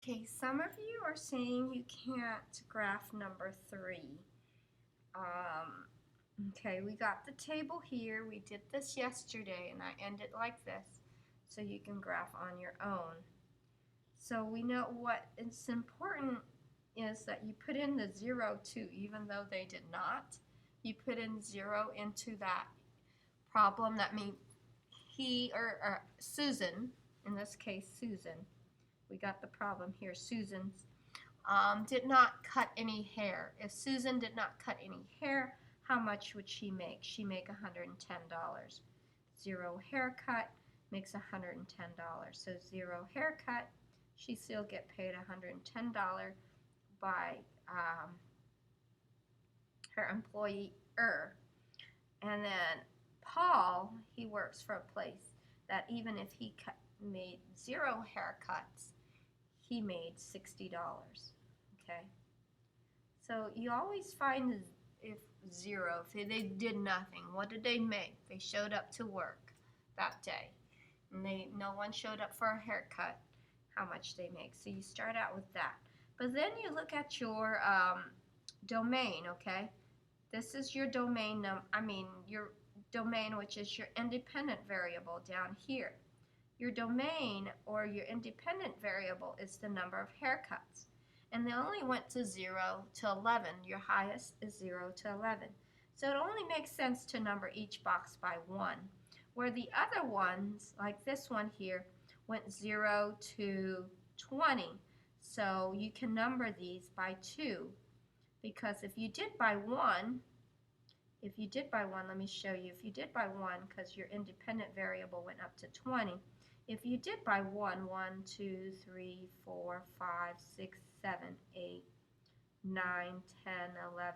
Okay, some of you are saying you can't graph number 3. Okay, we got the table here. We did this yesterday, and I end it like this, so you can graph on your own. So we know what is important is that you put in the 0 too, even though they did not. You put in 0 into that problem. That means he or Susan, in this case Susan, we got the problem here, Susan's, did not cut any hair. If Susan did not cut any hair, how much would she make? She make $110. 0 haircut makes $110. So 0 haircut, she still get paid $110 by her employer. And then Paul, he works for a place that even if he made 0 haircuts, he made $60. Okay, so you always find if 0, if they did nothing, what did they make? They showed up to work that day, and no one showed up for a haircut, how much they make. So you start out with that, but then you look at your domain. Okay, this is your domain your domain, which is your independent variable down here. Your domain or your independent variable is the number of haircuts. And they only went to 0 to 11. Your highest is 0 to 11. So it only makes sense to number each box by 1, where the other ones, like this one here, went 0 to 20. So you can number these by 2, because if you did by 1, let me show you. If you did by 1, because your independent variable went up to 20, if you did by 1, 1, 2, 3, 4, 5, 6, 7, 8, 9, 10, 11,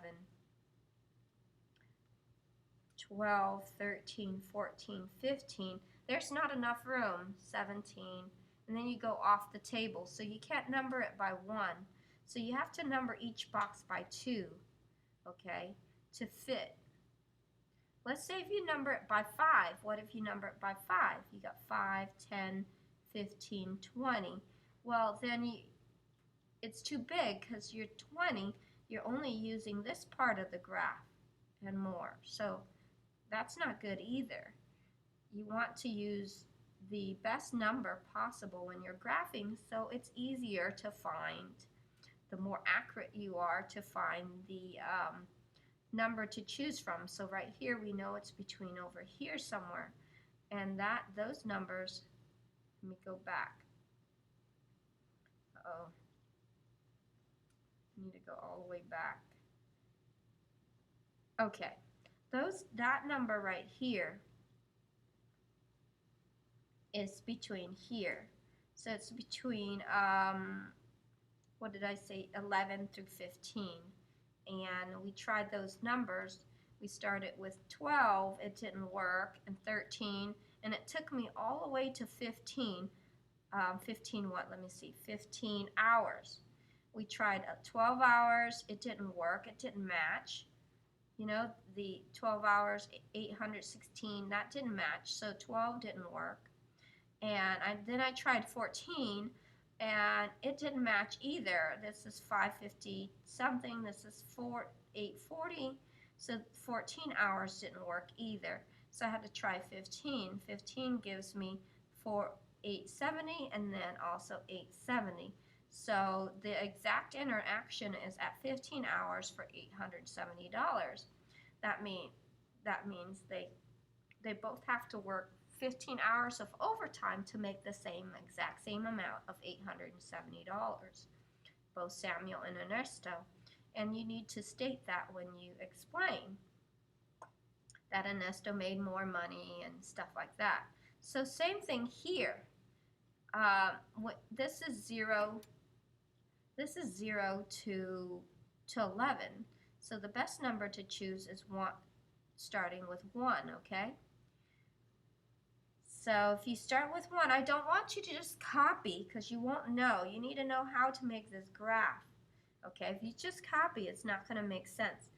12, 13, 14, 15, there's not enough room, 17, and then you go off the table. So you can't number it by 1. So you have to number each box by 2, okay, to fit. Let's say if you number it by 5, what if you number it by 5? You got 5, 10, 15, 20. Well, then it's too big because you're 20. You're only using this part of the graph and more. So that's not good either. You want to use the best number possible when you're graphing, so it's easier to find. The more accurate you are to find the number to choose from. So right here we know it's between over here somewhere, and those numbers, let me go back. Uh-oh, I need to go all the way back. Okay, that number right here is between here. So it's between what did I say, 11 through 15. And we tried those numbers. We started with 12, it didn't work, and 13, and it took me all the way to 15. 15 what? Let me see, 15 hours. We tried 12 hours, it didn't work, it didn't match. You know, the 12 hours, 816, that didn't match, so 12 didn't work. And then I tried 14, and it didn't match either. This is 550 something, this is 840, so 14 hours didn't work either. So I had to try 15. 15 gives me 870 and then also 870. So the exact interaction is at 15 hours for $870. That means they both have to work 15 hours of overtime to make the exact same amount of $870, both Samuel and Ernesto. And you need to state that when you explain that Ernesto made more money and stuff like that. So same thing here. This is 0 to 11. So the best number to choose is 1, starting with 1, okay? So if you start with 1, I don't want you to just copy because you won't know. You need to know how to make this graph. Okay, if you just copy, it's not going to make sense.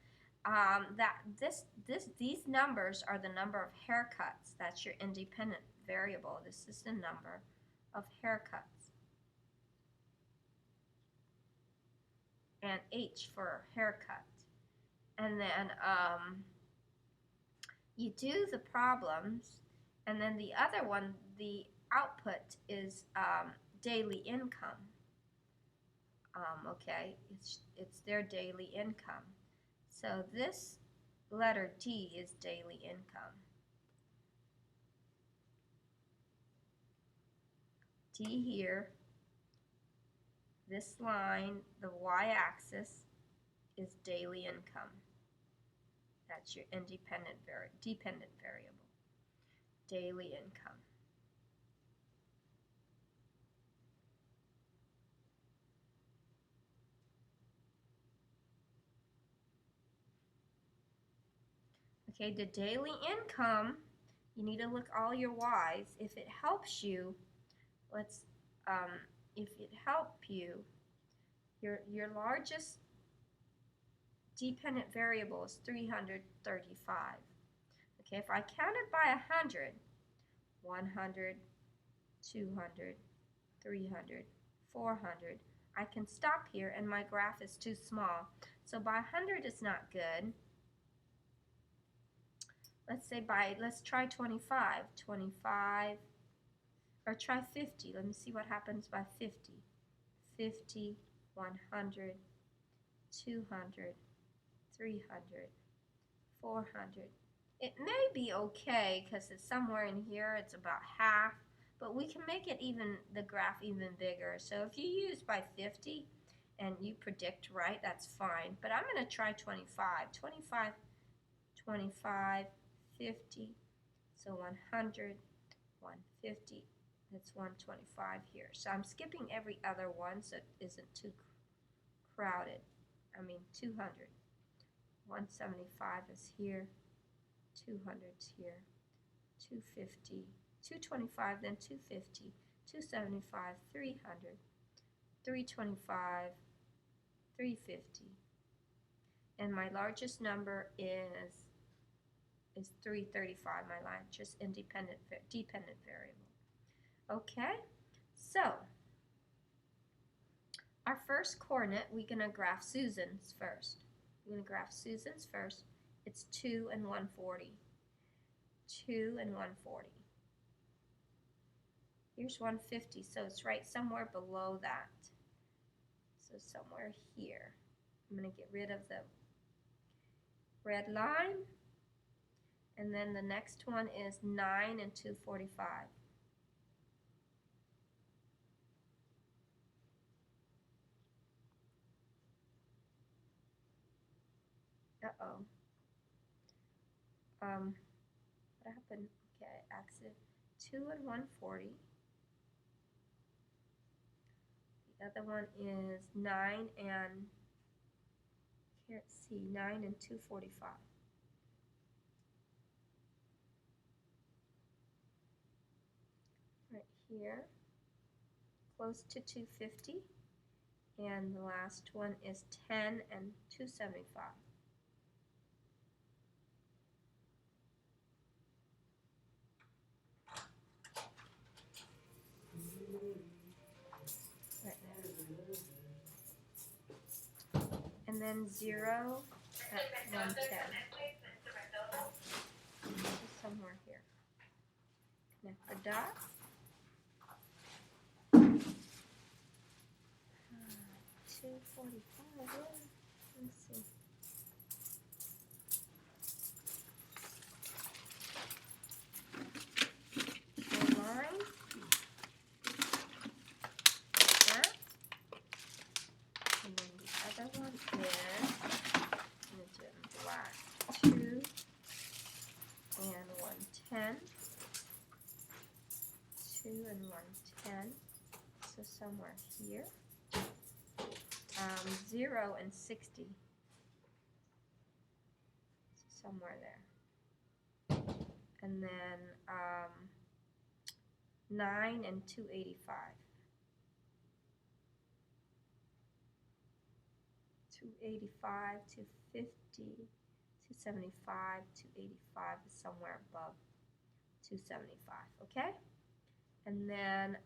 These numbers are the number of haircuts. That's your independent variable. This is the number of haircuts. and H for haircut. And then you do the problems, and then the other one, the output is daily income. Okay, it's their daily income. So this letter D is daily income. D here, this line, the y-axis, is daily income. That's your dependent variable, daily income. Okay, the daily income, you need to look all your y's. If it helps you, your largest dependent variable is 335. Okay, if I counted by 100, 100, 200, 300, 400, I can stop here and my graph is too small. So by 100 is not good. Let's try 25, or try 50. Let me see what happens by 50. 50, 100, 200, 300, 400. It may be okay because it's somewhere in here, it's about half, but we can make it the graph even bigger. So if you use by 50 and you predict right, that's fine. But I'm going to try 25. 25, 50, so 100, 150, that's 125 here. So I'm skipping every other one so it isn't too crowded. 200, 175 is here, 200's here, 250, 225, then 250, 275, 300, 325, 350. And my largest number is 335, my largest dependent variable. Okay, so our first coordinate, we're going to graph Susan's first. It's 2 and 140. 2 and 140. Here's 150, so it's right somewhere below that. So somewhere here. I'm going to get rid of the red line. And then the next one is 9 and 245. Uh-oh. What happened? Okay, accident. 2 and 140. The other one is 9 and, can't see, 9 and 245. Right here, close to 250. And the last one is 10 and 275. Right there. And then 0 at 110. Just somewhere here. Connect the dots. 245, yeah. Let's see. The line. That. And then the other one is, I'm going to do it in black. 2 and 110. 2 and 110. So somewhere here. 0 and 60. So somewhere there. And then 9 and 285. 285, 250, 275, 285 is somewhere above 275, okay? And then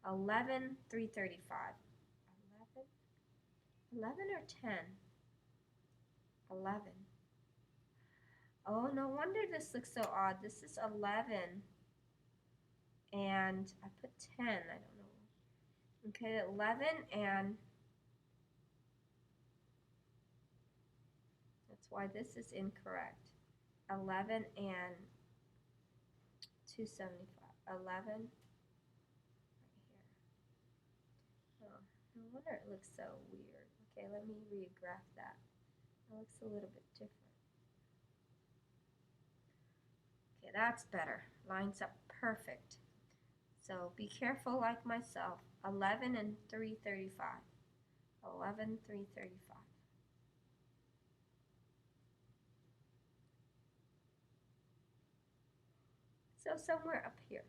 11, 335. 11, 11 or 10? 11. Oh, no wonder this looks so odd. This is 11. And I put 10. I don't know. Okay, 11 and that's why this is incorrect. 11 and 275. 11 right here. Oh, no wonder it looks so weird. Okay, let me regraph that. It looks a little bit different. Okay, that's better. Lines up perfect. So be careful like myself. 11 and 335. 11, 335. So somewhere up here.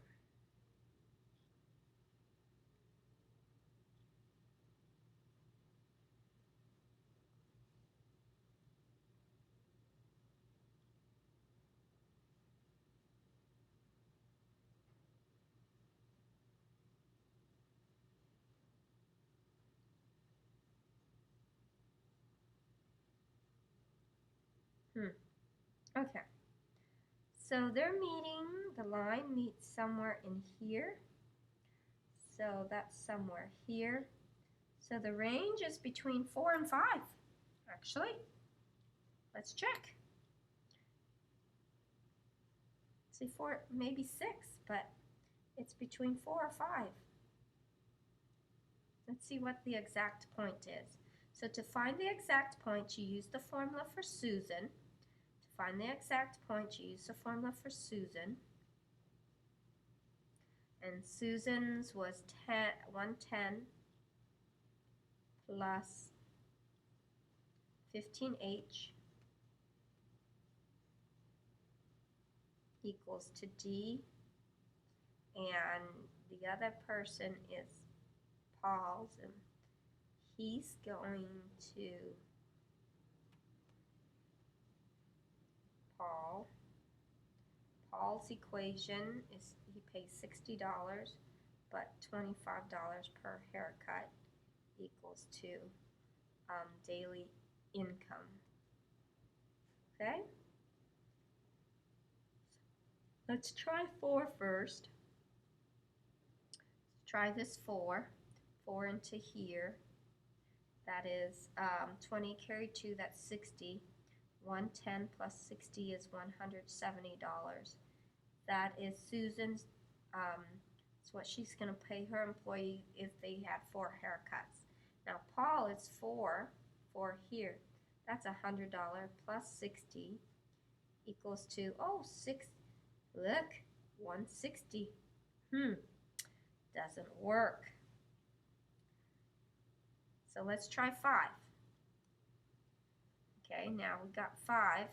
Okay. So they're meeting, the line meets somewhere in here. So that's somewhere here. So the range is between 4 and 5, actually. Let's check. See, 4, maybe 6, but it's between 4 or 5. Let's see what the exact point is. So to find the exact point, you use the formula for Susan. To find the exact point, you use the formula for Susan. And Susan's was 110 plus 15H equals to D, and the other person is Paul's, and he's going to Paul's equation is he pays $60, but $25 per haircut equals to daily income. Okay? Let's try 4 first. Let's try this 4. 4 into here. That is 20 carry 2, that's 60. 110 plus 60 is $170. That is Susan's, it's what she's going to pay her employee if they had 4 haircuts. Now Paul is 4 here. That's $100 plus 60 equals to, oh, 6, look, 160. Doesn't work. So let's try 5. Okay, now we got 5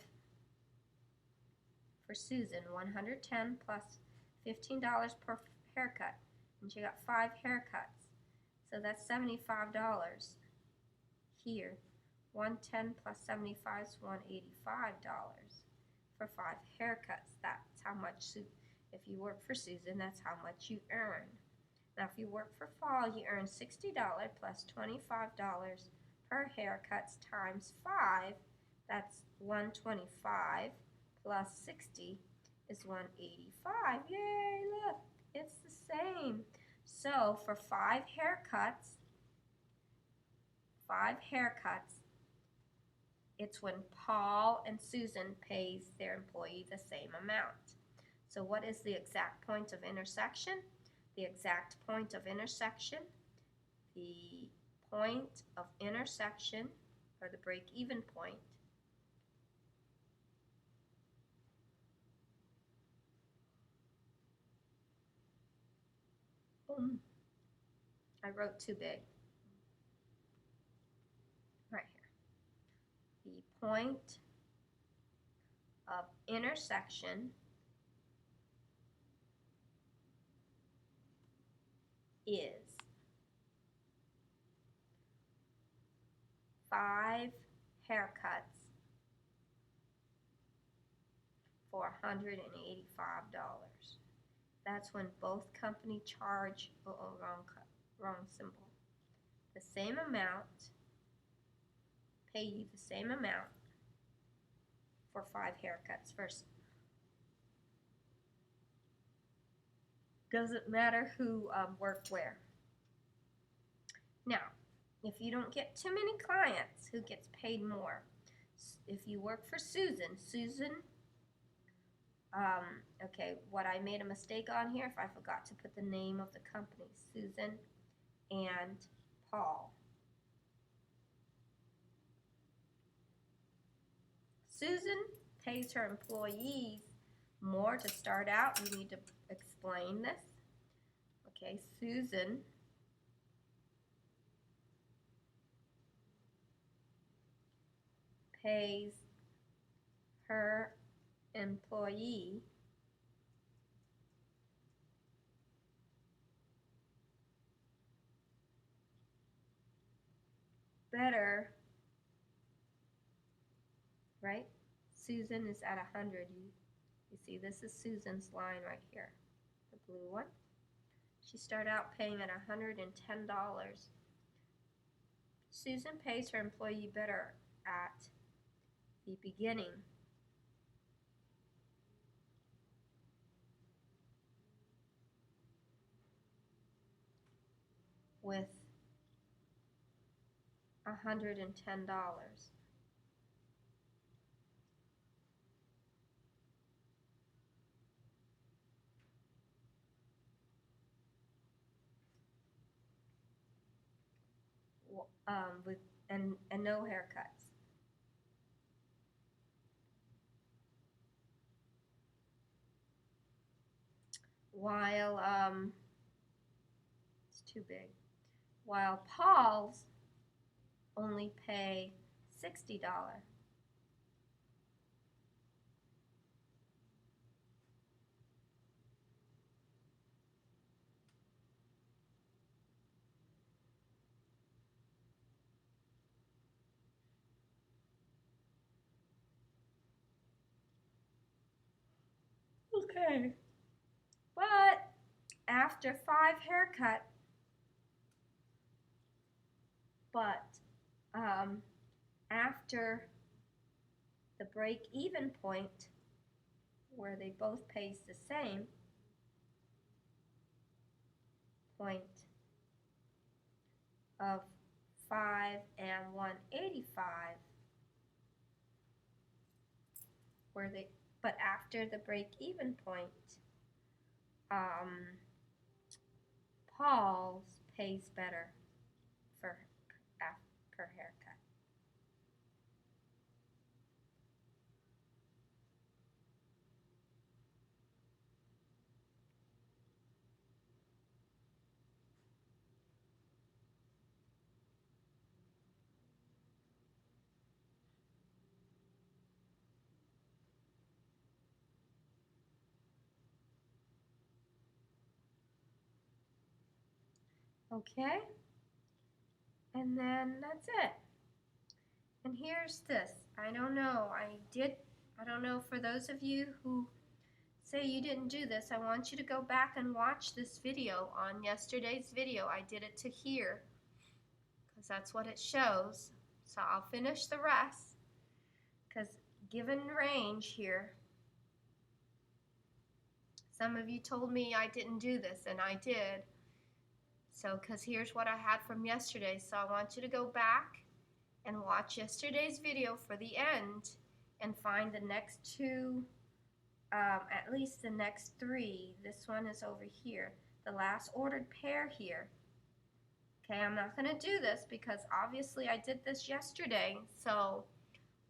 for Susan, 110 plus $15 per haircut, and she got 5 haircuts. So that's $75 here. 110 plus 75 is $185 for 5 haircuts. That's how much, if you work for Susan, that's how much you earn. Now if you work for Paul, you earn $60 plus $25 per haircuts times 5. That's $125 plus 60 is $185. Yay, look, it's the same. So for 5 haircuts, it's when Paul and Susan pays their employee the same amount. So what is the exact point of intersection? The exact point of intersection, the point of intersection, or the break-even point, I wrote too big. Right here. The point of intersection is 5 haircuts for $185. That's when both company charge, wrong symbol, the same amount pay you the same amount for 5 haircuts first. Doesn't matter who worked where. Now, if you don't get too many clients, who gets paid more? If you work for Susan, okay, what I made a mistake on here, if I forgot to put the name of the company, Susan and Paul. Susan pays her employees more to start out. We need to explain this. Okay, Susan pays her employee better, right? Susan is at 100. You see, this is Susan's line right here, the blue one. She started out paying at $110. Susan pays her employee better at the beginning. With $110. With and no haircuts. While it's too big. While Paul's only pay $60. Okay. But after 5 haircuts, after the break-even point, where they both pays the same point of 5 and 185, but after the break-even point, Paul's pays better per haircut. Okay, and then that's it. And here's this. I don't know for those of you who say you didn't do this, I want you to go back and watch this video on yesterday's video. I did it to here because that's what it shows. So I'll finish the rest because given range here, some of you told me I didn't do this, and I did. So, because here's what I had from yesterday. So I want you to go back and watch yesterday's video for the end and find the next 2, at least the next 3. This one is over here. The last ordered pair here. Okay, I'm not going to do this because obviously I did this yesterday. So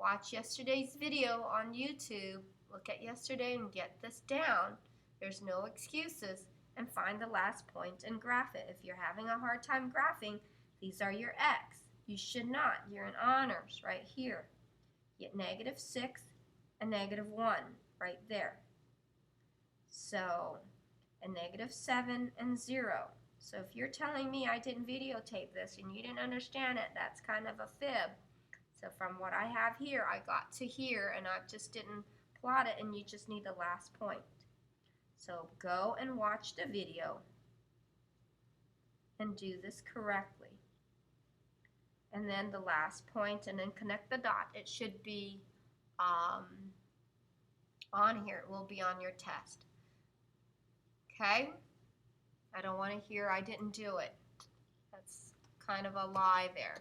watch yesterday's video on YouTube. Look at yesterday and get this down. There's no excuses. And find the last point and graph it. If you're having a hard time graphing, these are your X. You should not. You're in honors right here. Get -6 and -1 right there. So, and -7 and 0. So if you're telling me I didn't videotape this and you didn't understand it, that's kind of a fib. So from what I have here, I got to here and I just didn't plot it, and you just need the last point. So go and watch the video and do this correctly. and then the last point, and then connect the dot. It should be on here. It will be on your test. Okay? I don't want to hear I didn't do it. That's kind of a lie there.